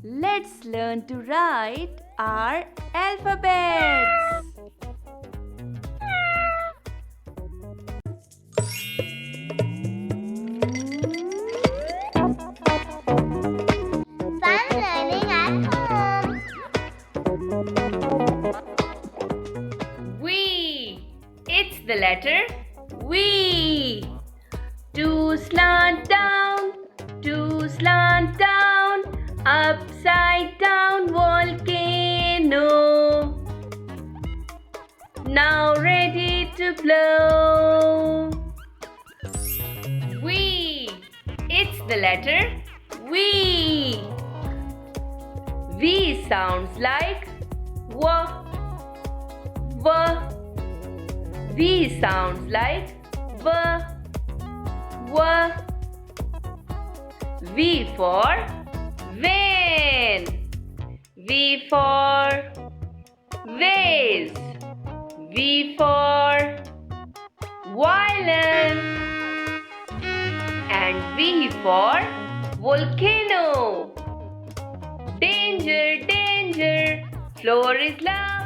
Let's learn to write our alphabets. Fun learning at home. V. It's the letter V. Two slant down, upside down volcano. Now ready to blow. V. It's the letter V. V sounds like W. V. V sounds like V. W. V for van. V for vase. V for violin. And V for volcano. Danger, danger, floor is lava.